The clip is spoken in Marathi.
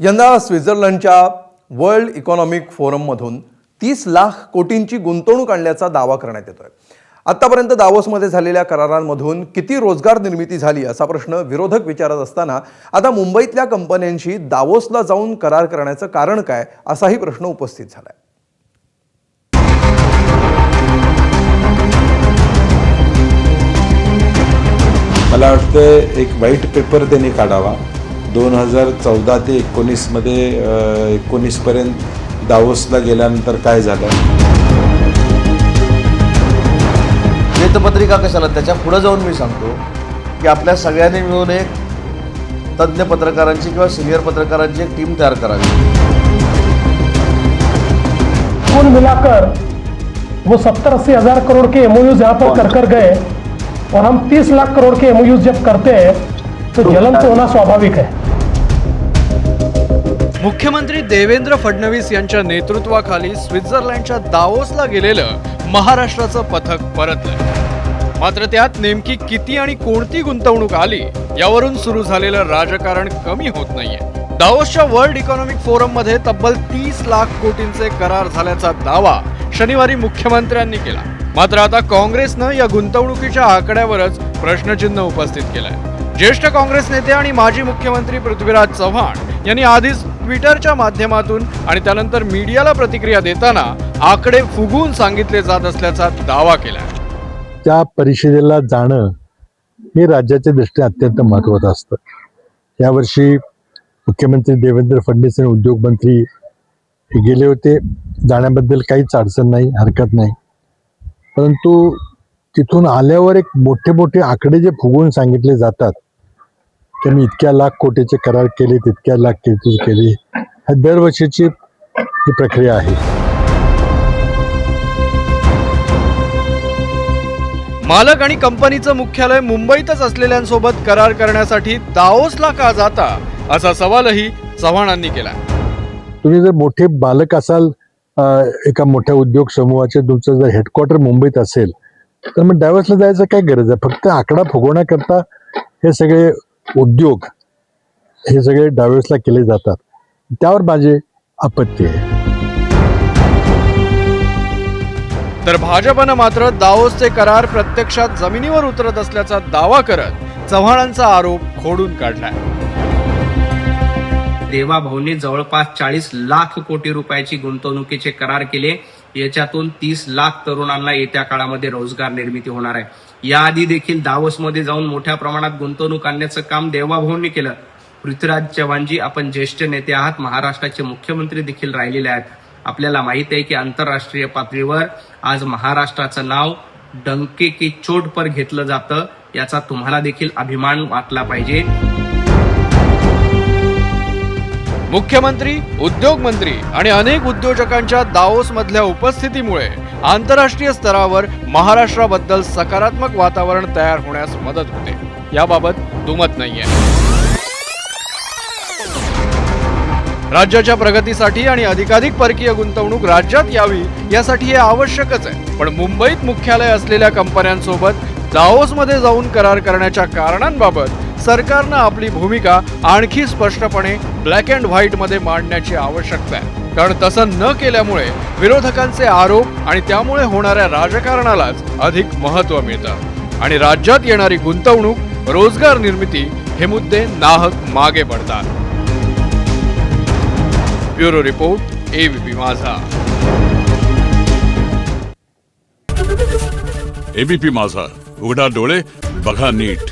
यंदा स्वित्झर्लंडच्या वर्ल्ड इकॉनॉमिक फोरममधून 30 लाख कोटींची गुंतवणूक आणल्याचा दावा करण्यात येतोय। आतापर्यंत दावोसमध्ये झालेल्या करारांमधून किती रोजगार निर्मिती झाली असा प्रश्न विरोधक विचारत असताना आता मुंबईतल्या कंपन्यांशी दावोसला जाऊन करार करण्याचं कारण काय असाही प्रश्न उपस्थित झालाय। मला वाटतं एक व्हाईट पेपर त्यांनी काढावा 2014 ते 19 मध्ये 19 पर्यंत दावोसला गेल्यानंतर काय झालं। श्वेतपत्रिका कशाला, त्याच्या पुढे जाऊन मी सांगतो की आपल्या सगळ्यांनी मिळून एक तज्ञ पत्रकारांची किंवा सिनियर पत्रकारांची एक टीम तयार करावी। कुल मिलाकर वो 70-80 हज़ार करोड़ के एमओयूज यहाँ पर कर गए और हम 30 लाख करोड़ के एमओयूज जब करते हैं तो जलन तो होना स्वाभाविक है। मुख्यमंत्री देवेंद्र फडणवीस यांच्या नेतृत्वाखाली स्वित्झर्लंडच्या दावोसला गेलेलं महाराष्ट्राचं पथक परतलं। मात्र त्यात नेमकी किती आणि कोणती गुंतवणूक आली यावरून सुरू झालेलं राजकारण कमी होत नाहीये। दावोसच्या वर्ल्ड इकॉनॉमिक फोरम मध्ये तब्बल 30 लाख कोटींचे करार झाल्याचा दावा शनिवारी मुख्यमंत्र्यांनी केला। मात्र आता काँग्रेसनं या गुंतवणुकीच्या आकड्यावरच प्रश्नचिन्ह उपस्थित केलंय। ज्येष्ठ काँग्रेस नेते आणि माजी मुख्यमंत्री पृथ्वीराज चव्हाण यांनी आधीच ट्विटरच्या माध्यमातून आणि त्यानंतर मीडियाला प्रतिक्रिया देताना आकडे फुगवून सांगितले जात असल्याचा दावा केलाय। त्या परिषदेला जाणं हे राज्याच्या दृष्टीने अत्यंत महत्त्वाचं असतं। यावर्षी मुख्यमंत्री देवेंद्र फडणवीस आणि उद्योगमंत्री हे गेले होते, जाण्याबद्दल काहीच अडचण नाही, हरकत नाही। परंतु तिथून आल्यावर एक मोठे मोठे आकडे जे फुगवून सांगितले जातात, त्यांनी इतक्या लाख कोटीचे करार केले, तितक्या लाख कोटीचे केले, हा दरवर्षीची ही प्रक्रिया आहे। मालक आणि कंपनीचं मुख्यालय मुंबईतच असलेल्यांसोबत करार करण्यासाठी दावोसला का जाता असा सवालही चव्हाणांनी केला। तुम्ही जर मोठे मालक असाल एका मोठ्या उद्योग समूहाचे, तुमचं जर हेडक्वार्टर मुंबईत असेल तर मग दावोसला जायचं काय गरज आहे? फक्त आकडा फुगवण्याकरता हे सगळे उद्योग हे सगळे दावोसला केले जातात, त्यावर माझे आपत्ती आहे। तर भाजपनं मात्र दावोसचे करार प्रत्यक्षात जमिनीवर उतरत असल्याचा दावा करत चव्हाणांचा आरोप खोडून काढलाय। देवाभाऊंनी जवळपास 40 लाख कोटी रुपयाची गुंतवणुकीचे करार केले। याच्यातून 30 लाख तरुणांना येत्या काळामध्ये रोजगार निर्मिती होणार आहे। याआधी देखील दावोसमध्ये जाऊन मोठ्या प्रमाणात गुंतवणूक आणण्याचं काम देवाभाऊंनी केलं। पृथ्वीराज चव्हाणजी, आपण ज्येष्ठ नेते आहात, महाराष्ट्राचे मुख्यमंत्री देखील राहिलेले आहेत। आपल्याला माहित आहे की आंतरराष्ट्रीय पातळीवर आज महाराष्ट्राचं नाव डंके की चोट पर घेतलं जातं, याचा तुम्हाला देखील अभिमान वाटला पाहिजे। मुख्यमंत्री, उद्योगमंत्री आणि अनेक उद्योजकांच्या दावोस मधल्या उपस्थितीमुळे आंतरराष्ट्रीय स्तरावर महाराष्ट्राबद्दल सकारात्मक वातावरण तयार होण्यास मदत होते, याबाबत दुमत नाहीये। राज्याच्या प्रगतीसाठी आणि अधिकाधिक परकीय गुंतवणूक राज्यात यावी यासाठी हे आवश्यकच आहे। पण मुंबईत मुख्यालय असलेल्या कंपन्यांसोबत दावोसमध्ये जाऊन करार करण्याच्या कारणांबाबत सरकारनं आपली भूमिका आणखी स्पष्टपणे ब्लॅक अँड व्हाईट मध्ये मांडण्याची आवश्यकता आहे। कारण तसं न केल्यामुळे विरोधकांचे आरोप आणि त्यामुळे होणाऱ्या राजकारणालाच अधिक महत्त्व मिळतं आणि राज्यात येणारी गुंतवणूक, रोजगार निर्मिती हे मुद्दे नाहक मागे पडतात। ब्युरो रिपोर्ट, एबीपी माझा। एबीपी माझा, उघडा डोळे बघा नीट।